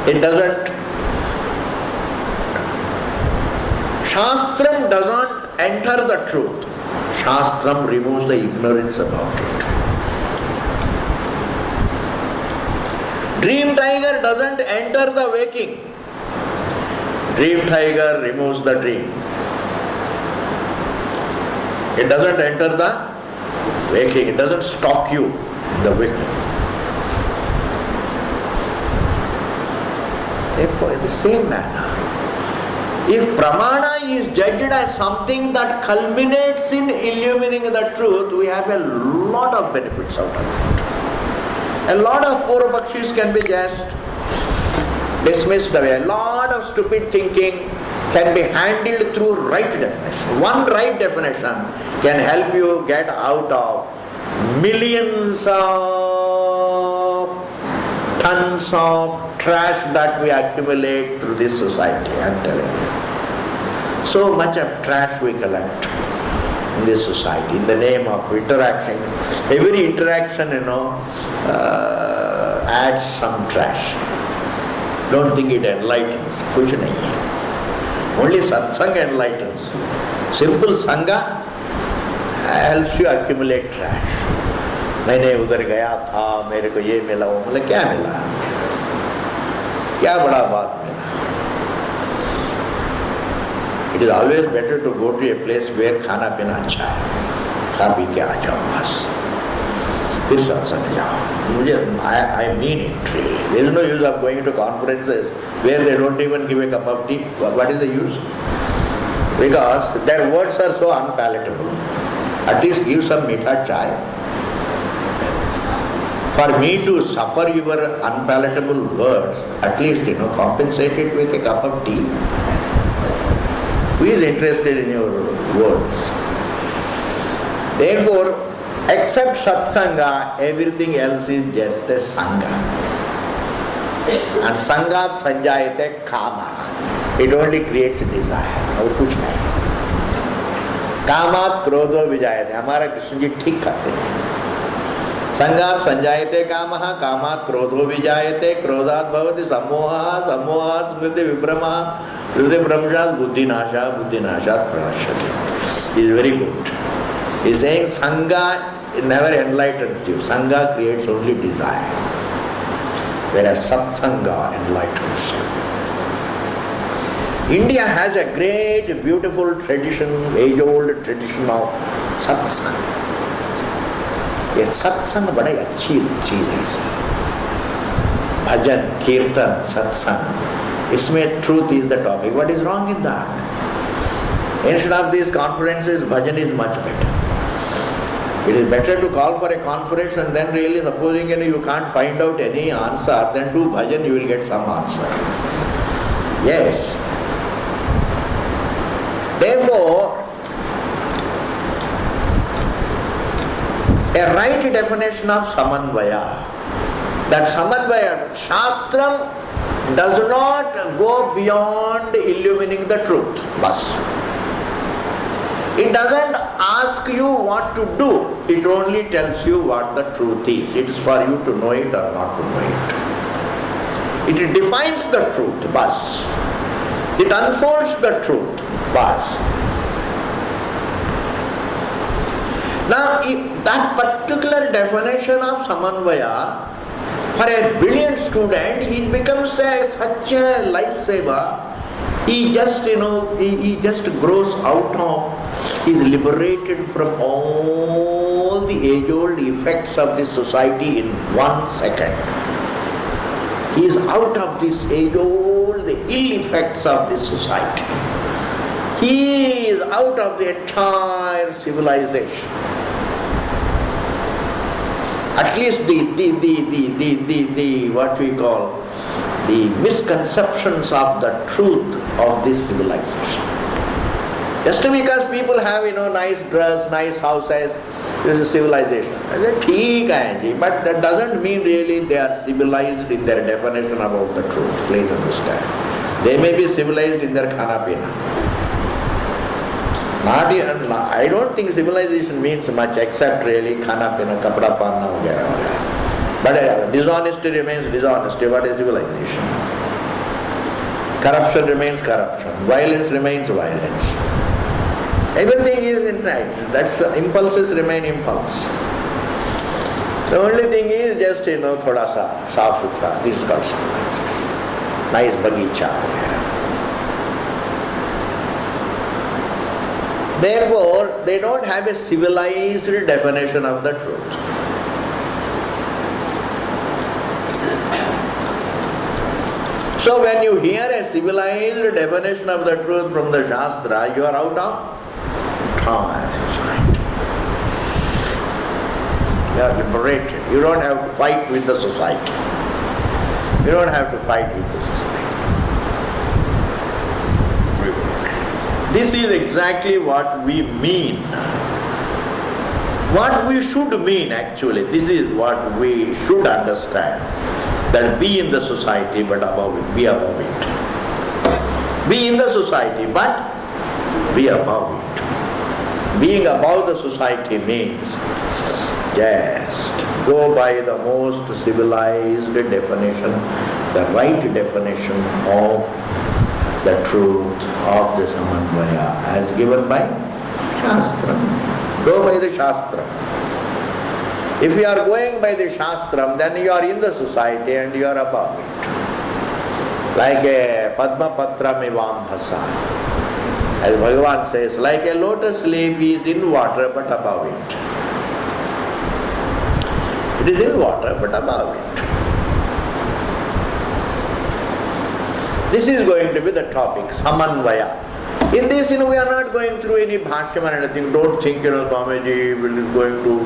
It doesn't. Shastram does not enter the truth. Shastram removes the ignorance about it. Dream tiger doesn't enter the waking. Dream tiger removes the dream. It doesn't enter the waking. It doesn't stop you in the waking. Therefore, in the same manner, if pramana is judged as something that culminates in illuminating the truth, we have a lot of benefits out of it. A lot of Purvapakshis can be just dismissed away. A lot of stupid thinking can be handled through right definition. One right definition can help you get out of millions of tons of trash that we accumulate through this society, I am telling you. So much of trash we collect in this society in the name of interaction. Every interaction, adds some trash. Don't think it enlightens. Kuch nahi hai. Only satsang enlightens. Simple sangha helps you accumulate trash. मैंने उधर गया था, मेरे को ये मिला, वो मिला, क्या मिला? क्या बड़ा बात मिला? It is always better to go to a place where खाना पीना अच्छा है, खा पी के आ जाओ बस, फिर सत्संग जाओ. मुझे I mean it really. There is no use of going to conferences where they don't even give a cup of tea. What is the use? Because their words are so unpalatable. At least give some meetha chai. For me to suffer your unpalatable words, at least compensate it with a cup of tea. Who is interested in your words? Therefore, except satsanga, everything else is just a sangha. And sangat sanjayate kama. It only creates a desire. और कुछ नहीं. कामात क्रोधो विजायते. हमारा कृष्ण जी ठीक कहते हैं. संगात संजायते कामः, कामात क्रोधो विजायते, क्रोधात भवति सम्मोहः, सम्मोहात् स्मृति विभ्रमः, स्मृति विभ्रमणात् बुद्धिनाशः, बुद्धिनाशात् प्रणश्यति. Is very good. He is saying sangha never enlightens you. Sangha creates only desire, whereas satsanga enlightens you. India has a great, beautiful tradition, age-old tradition of satsanga. ये सत्संग बड़ी अच्छी चीज है. भजन, कीर्तन, सत्संग, इसमें truth is the topic. What is wrong in that? Instead of these conferences, bhajan is much better. It is better to call for a conference and then really supposing you can't find out any answer, then do bhajan, you will get some answer. Yes. Therefore, a right definition of samanvaya. That samanvaya, Shastram does not go beyond illuminating the truth. Bas. It doesn't ask you what to do. It only tells you what the truth is. It is for you to know it or not to know it. It defines the truth. Bas. It unfolds the truth. Bas. Now, if that particular definition of samanvaya, for a brilliant student, it becomes such a lifesaver. He just, he just grows out of, he is liberated from all the age-old effects of this society in 1 second. He is out of this age-old, the ill effects of this society. He is out of the entire civilization. At least the what we call the misconceptions of the truth of this civilization. Just because people have nice dress, nice houses, this is civilization. ठीक है जी, but that doesn't mean really they are civilized in their definition about the truth. Please understand. They may be civilized in their khana pina. I don't think civilization means much except really khana pina, kapda panna, वगैरह वगैरह. But dishonesty remains dishonesty. What is civilization? Corruption remains corruption. Violence remains violence. Everything is in right. That's impulses remain impulse. The only thing is just thoda sa saaf suthra. This is called civilization. Nice bagicha. Therefore, they don't have a civilized definition of the truth. So when you hear a civilized definition of the truth from the Shastra, you are out of time society. You are liberated. You don't have to fight with the society. You don't have to fight with the society. This is exactly what we mean. What we should mean actually. This is what we should understand. That be in the society but above it. Be above it. Be in the society but be above it. Being above the society means just go by the most civilized definition, the right definition of the truth of the Samanvaya as given by Shastra. Go by the Shastra. If you are going by the Shastram, then you are in the society and you are above it. Like a Padma Patra Mivam Bhasa. As Bhagavan says, like a lotus leaf is in water but above it. It is in water but above it. This is going to be the topic, Samanvaya. In this, we are not going through any bhashyam and anything. Don't think, Swamiji will be going to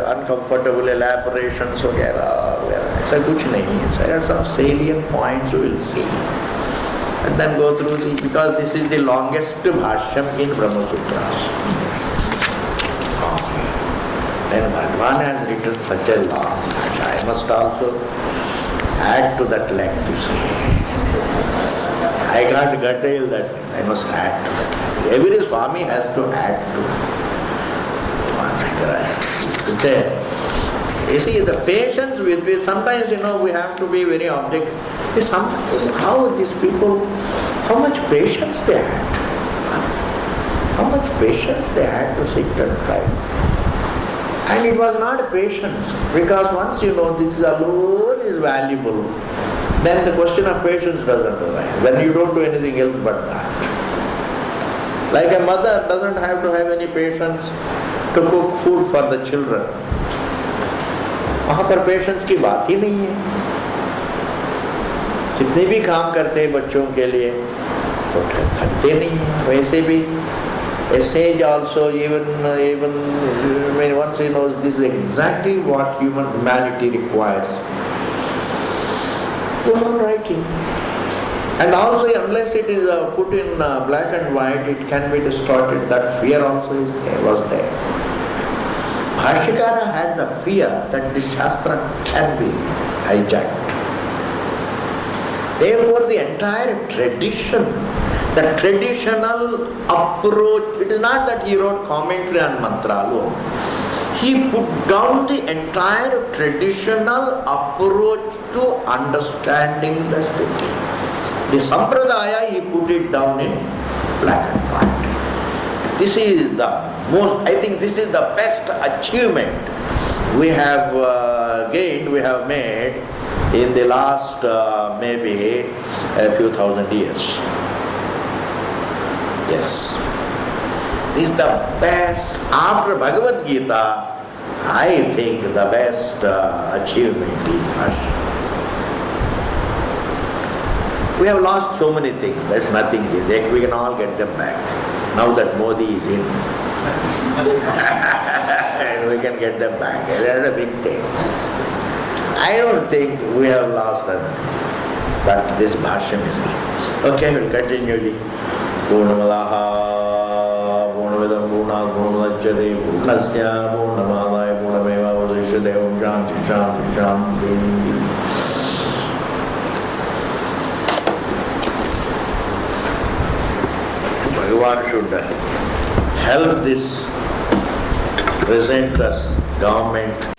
uncomfortable elaborations, वगैरह वगैरह. ऐसा कुछ नहीं है. There are some salient points we will see. And then go through the, because this is the longest bhashyam in BRAHMASUTRAS. Then Bhagwan has written such a long bhashya. I must also add to that length, you see. I can't curtail that. I must add to that. Every Swami has to add to it. You see, the patience with which sometimes we have to be very objective. How these people, how much patience they had. How much patience they had to sit and try. And it was not patience, because once this alone is valuable, then the question of patience doesn't arise. Then you don't do anything else but that. Like a mother doesn't have to have any patience to cook food for the children. वहाँ पर patience की बात ही नहीं है. जितने भी काम करते हैं बच्चों के लिए तो थकते नहीं हैं. वैसे भी a sage also even once he knows this is exactly what humanity requires, go on writing. And also unless it is put in black and white, it can be distorted. That fear also was there. Bhashyakara had the fear that the Shastra can be hijacked. Therefore the entire tradition, the traditional approach, it is not that he wrote commentary on mantra alone. He put down the entire traditional approach to understanding the Shruti. The Sampradaya, he put it down in black and white. This is the most, I think this is the best achievement we have gained, we have made in the last maybe a few thousand years. Yes. This is the best, after Bhagavad Gita, I think the best achievement is Bhashya. We have lost so many things, there's nothing, we can all get them back. Now that Modi is in. and we can get them back. That's a big thing. I don't think we have lost them, but this bhashyam is good. Okay, we'll continue. Purnamadaha Purnamidam Purnat Purnamudachyate Purnasya Purnamadaya Purnameva Vasishyate Om Shanti Shanti Shanti. Bhagavan should help this present us government